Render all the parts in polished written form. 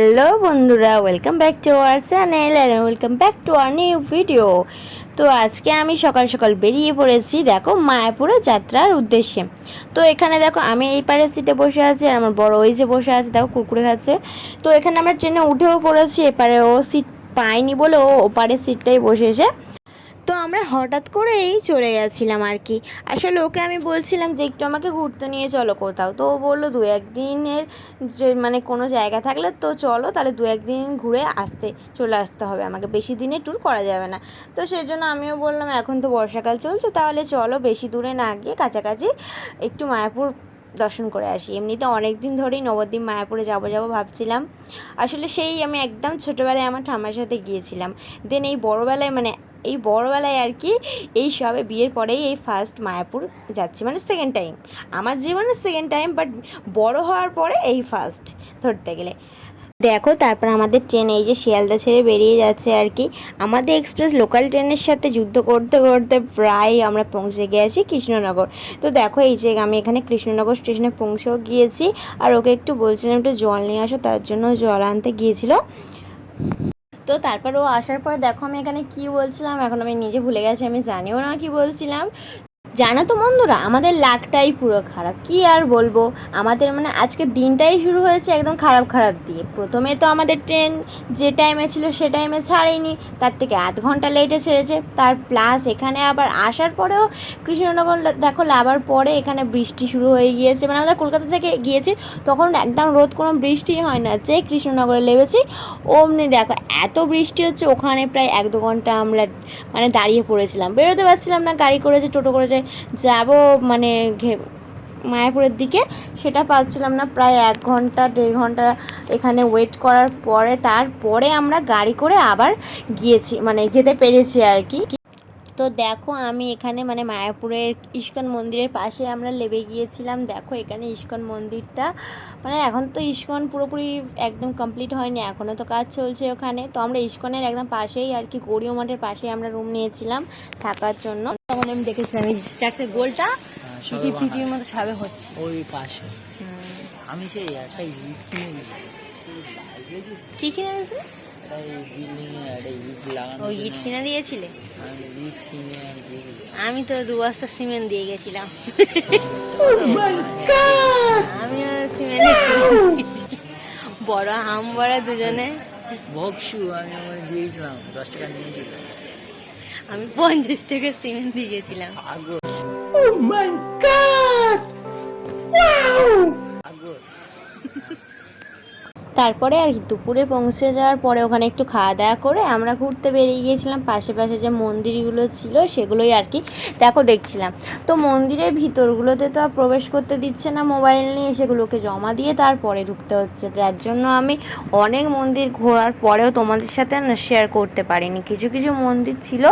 Hello বন্ধুরা, welcome back to our channel and welcome back to our new video. তো আজকে আমি সকাল সকাল বেরিয়ে পড়েছি দেখো মায়াপুরে যাত্রার উদ্দেশ্যে। তো এখানে দেখো আমি এই পারের সিটে বসে আছি আর আমার বড় ওই যে বসে আছে, দেখো কুরকুরে খাচ্ছে। তো এখানে আমরা ট্রেনে উঠেও পড়েছি, এপারে ও সিট পাইনি বলে ও ওপারের সিটটাই বসেছে। তো আমরা হঠাৎ করেই চলে গেছিলাম আর কি। আসলে ওকে আমি বলছিলাম যে একটু আমাকে ঘুরতে নিয়ে চলো কোথাও, তো ও বললো দু একদিনের যে মানে কোনো জায়গা থাকলে তো চলো, তাহলে দু একদিন ঘুরে চলে আসতে হবে, আমাকে বেশি দিনের ট্যুর করা যাবে না। তো সেই জন্য আমিও বললাম এখন তো বর্ষাকাল চলছে, তাহলে চলো বেশি দূরে না গিয়ে কাছাকাছি একটু মায়াপুর দর্শন করে আসি। এমনিতে অনেক দিন ধরেই নবদ্বীপ মায়াপুরে যাবো ভাবছিলাম। আসলে সেই আমি একদম ছোটোবেলায় আমার ঠাম্মার সাথে গিয়েছিলাম। দেন এই বড়োবেলায় আর কি, এই সবে বিয়ের পরেই এই ফার্স্ট মায়াপুর যাচ্ছি, মানে সেকেন্ড টাইম আমার জীবনে, সেকেন্ড টাইম, বাট বড় হওয়ার পরে এই ফার্স্ট ধরতে গেলে। দেখো তারপর আমাদের ট্রেন এই যে শিয়ালদা ছেড়ে বেরিয়ে যাচ্ছে আর কি। আমাদের এক্সপ্রেস লোকাল ট্রেনের সাথে যুদ্ধ করতে করতে প্রায় আমরা পৌঁছে গিয়েছি কৃষ্ণনগর। তো দেখো এই যে আমি এখানে কৃষ্ণনগর স্টেশনে পৌঁছেও গিয়েছি, আর ওকে একটু বলছিলাম একটু জল নিয়ে আসো, তার জন্য জল আনতে গিয়েছিল। তো তারপর ও আসার পরে দেখো আমি এখানে কি বলছিলাম, এখন আমি নিজে ভুলে গেছি, আমি জানিও না কি বলছিলাম। জানো তো বন্ধুরা, আমাদের লাকটাই পুরো খারাপ, কি আর বলবো। আমাদের মানে আজকের দিনটাই শুরু হয়েছে একদম খারাপ খারাপ দিয়ে। প্রথমে তো আমাদের ট্রেন যে টাইমে ছিল সে টাইমে ছাড়েনি, তার থেকে আধ ঘন্টা লেটে ছেড়েছে। তার প্লাস এখানে আবার আসার পরেও কৃষ্ণনগর দেখো লাভার পরে এখানে বৃষ্টি শুরু হয়ে গিয়েছে। মানে আমাদের কলকাতা থেকে গিয়েছি তখন একদম রোদ, কোনো বৃষ্টি হয় না, যে কৃষ্ণনগরে নেমেছি অমনি দেখো এত বৃষ্টি হচ্ছে। ওখানে প্রায় 1-2 ঘন্টা আমরা মানে দাঁড়িয়ে পড়েছিলাম, বেরোতে পারছিলাম না। গাড়ি করেছে, টোটো করেছে, যাব মানে মায়াপুরের দিকে, সেটা পাচ্ছিলাম না। প্রায় 1-1.5 ঘন্টা এখানে ওয়েট করার পরে তারপরে আমরা গাড়ি করে আবার গিয়েছি, মানে যেতে পেরেছি আর কি। তো দেখো আমি এখানে মানে মায়াপুরের ইস্কন মন্দিরের পাশে আমরা লেবে গিয়েছিলাম। দেখো এখানে ইস্কন মন্দিরটা, মানে এখন তো ইস্কন পুরোপুরি একদম কমপ্লিট হয়নি, এখনও তো কাজ চলছে ওখানে। তো আমরা ইস্কনের একদম পাশেই আর কি, গৌরীয় মঠের পাশেই আমরা রুম নিয়েছিলাম থাকার জন্য। তখন আমি দেখেছিলাম এই স্ট্রাকচার গোলটা পিপির মতো সবে হচ্ছে ওই পাশে। আমি সেই একটা কি কিনে দিয়েছিলে? ওই ইট কিনে দিয়েছিলে? আমি তো 2 বস্তা সিমেন্ট দিয়ে গেছিলাম। আমি সিমেন্ট বড় হাম বড় দুজনে বক্সু আমি আমার দিয়েছিলাম 10 টাকা নিয়েছিল। আমি 50 টাকা সিমেন্ট দিয়ে গেছিলাম। তারপরে আর কি দুপুরে পৌঁছে যাওয়ার পরে ওখানে একটু খাওয়া দাওয়া করে আমরা ঘুরতে বেরিয়ে গিয়েছিলাম। পাশে পাশে যে মন্দিরগুলো ছিল সেগুলোই আর কি দেখো দেখছিলাম। তো মন্দিরের ভিতরগুলোতে তো আর প্রবেশ করতে দিচ্ছে না মোবাইল নিয়ে, সেগুলোকে জমা দিয়ে তারপরে ঢুকতে হচ্ছে। যার জন্য আমি অনেক মন্দির ঘোরার পরেও তোমাদের সাথে না শেয়ার করতে পারিনি। কিছু কিছু মন্দির ছিল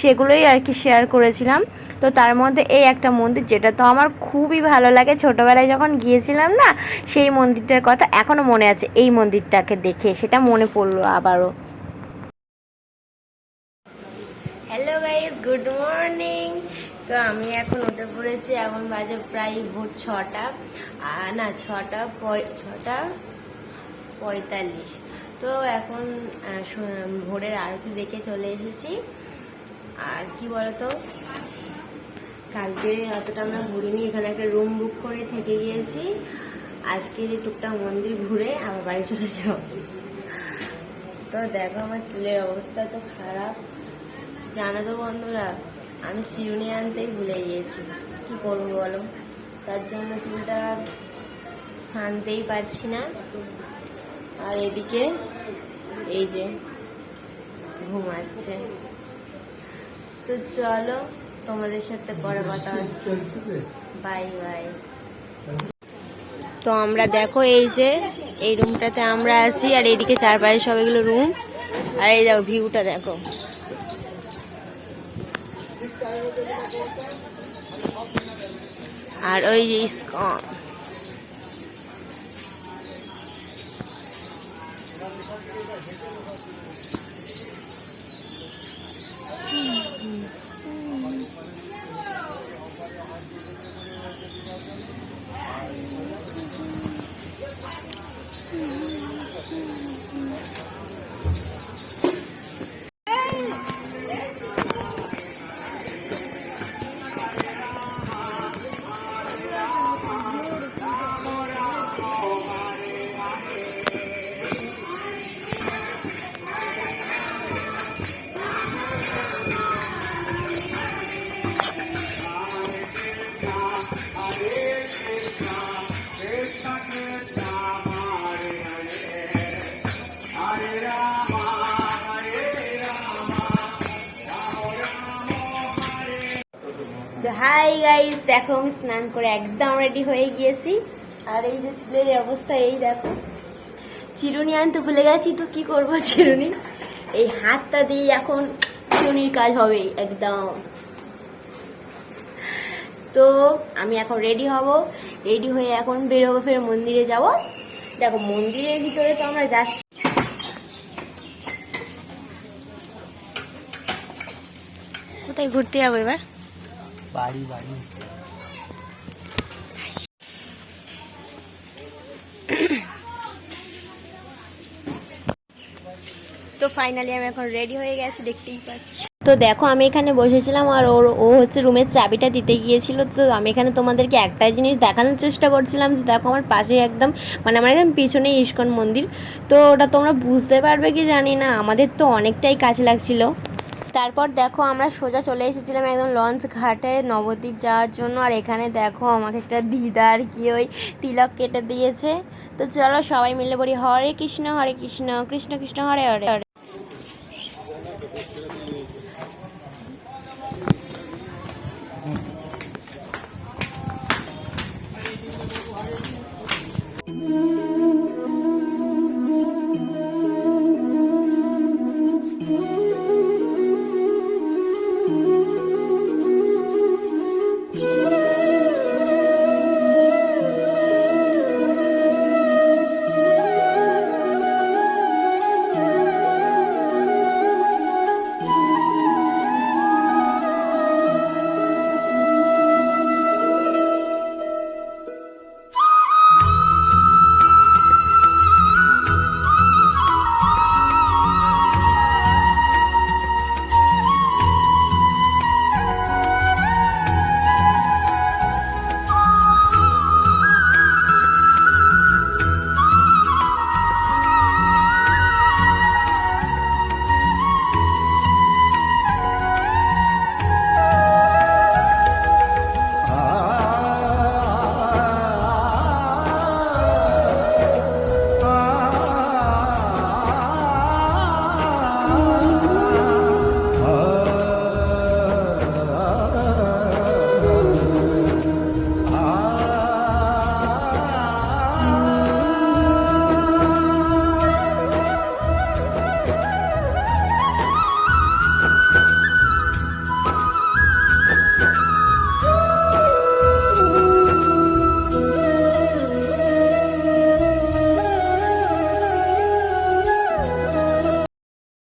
সেগুলোই আর কি শেয়ার করেছিলাম। তো তার মধ্যে এই একটা মন্দির যেটা তো আমার খুবই ভালো লাগে, ছোটোবেলায় যখন গিয়েছিলাম না সেই মন্দিরটার কথা এখনও মনে আছে। এই মন্দিরটাকে দেখে সেটা মনে পড়লো আবারও। Hello guys, good morning. তো আমি এখন উঠে পড়েছি, এখন বাজে প্রায় ভোর 6টা, না 6:45। তো এখন ভোরের আরতি দেখে চলে এসেছি। আর কি বলতো, কালকে অতটা আমরা ঘুরিনি, এখানে একটা রুম বুক করে থেকে গিয়েছি। আজকে যে টুকটাক মন্দির ঘুরে আবার বাড়ি চলে যাও। তো দেখো আমার চুলের অবস্থা তো খারাপ, জানো তো বন্ধুরা, আমি শিরুনি আনতেই ভুলে গিয়েছি। কি করবো বলো, তার জন্য চুলটা ছানতেই পারছি না। আর এদিকে এই যে ঘুমাচ্ছে। তো চলো তোমাদের সাথে পরে কথা হচ্ছে, বাই বাই। তো আমরা দেখো এই যে এই রুমটাতে আমরা আছি, আর এইদিকে চারপাশে সব এগুলো রুম, আর এই দেখো ভিউটা দেখো। আর ওই যে ইস্কন, হাই গাইস, দেখো আমি স্নান করে একদম রেডি হয়ে গিয়েছি। আর এই যে চুলের এই অবস্থা, এই দেখো চিরুনি আনতে ভুলে গেছি, তো কি করবো চিরুনি, এই হাতটা দিয়ে এখন চিরুনির কাজ হবে একদম। তো আমি এখন রেডি হব, রেডি হয়ে এখন বের হবো, ফের মন্দিরে যাব। দেখো মন্দিরের ভিতরে তো আমরা যাচ্ছি, কোথায় ঘুরতে যাবো এবার? বাড়ি বাড়ি। তো ফাইনালি আমি এখন রেডি হয়ে গেছি, দেখতেই পাচ্ছি। তো দেখো আমি এখানে বসেছিলাম আর ও হচ্ছে রুমের চাবিটা দিতে গিয়েছিল। তো আমি এখানে তোমাদেরকে একটা জিনিস দেখানোর চেষ্টা করছিলাম যে দেখো আমার পাশে একদম মানে আমার একদম পিছনে ইস্কন মন্দির। তো ওটা তোমরা বুঝতে পারবে কি জানি না, আমাদের তো অনেকটাই কাছে লাগছিল। তারপর দেখো আমরা সোজা চলে এসেছিলাম একদম লঞ্চ ঘাটে নবদ্বীপ যাওয়ার জন্য। আর এখানে দেখো আমাকে একটা দিদা আর কি ওই তিলক কেটে দিয়েছে। তো চলো সবাই মিলে বলি হরে কৃষ্ণ কৃষ্ণ কৃষ্ণ হরে হরে হরে।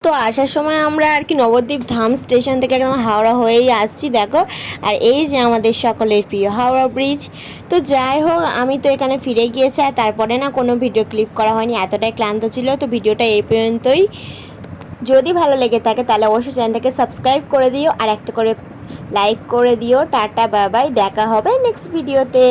তো আসার সময় আমরা আর কি নবদ্বীপ ধাম স্টেশন থেকে একদম হাওড়া হয়েই আসছি দেখো। আর এই যে আমাদের সকলের প্রিয় হাওড়া ব্রিজ। তো যাই হোক আমি তো এখানে ফিরে গিয়েছি, আর তারপরে না কোনো ভিডিও ক্লিপ করা হয়নি, এতটাই ক্লান্ত ছিল। তো ভিডিওটা এই পর্যন্তই। যদি ভালো লেগে থাকে তাহলে অবশ্যই চ্যানেলটাকে সাবস্ক্রাইব করে দিও আর একটা করে লাইক করে দিও। টাটা বাই বাই, দেখা হবে নেক্সট ভিডিওতে।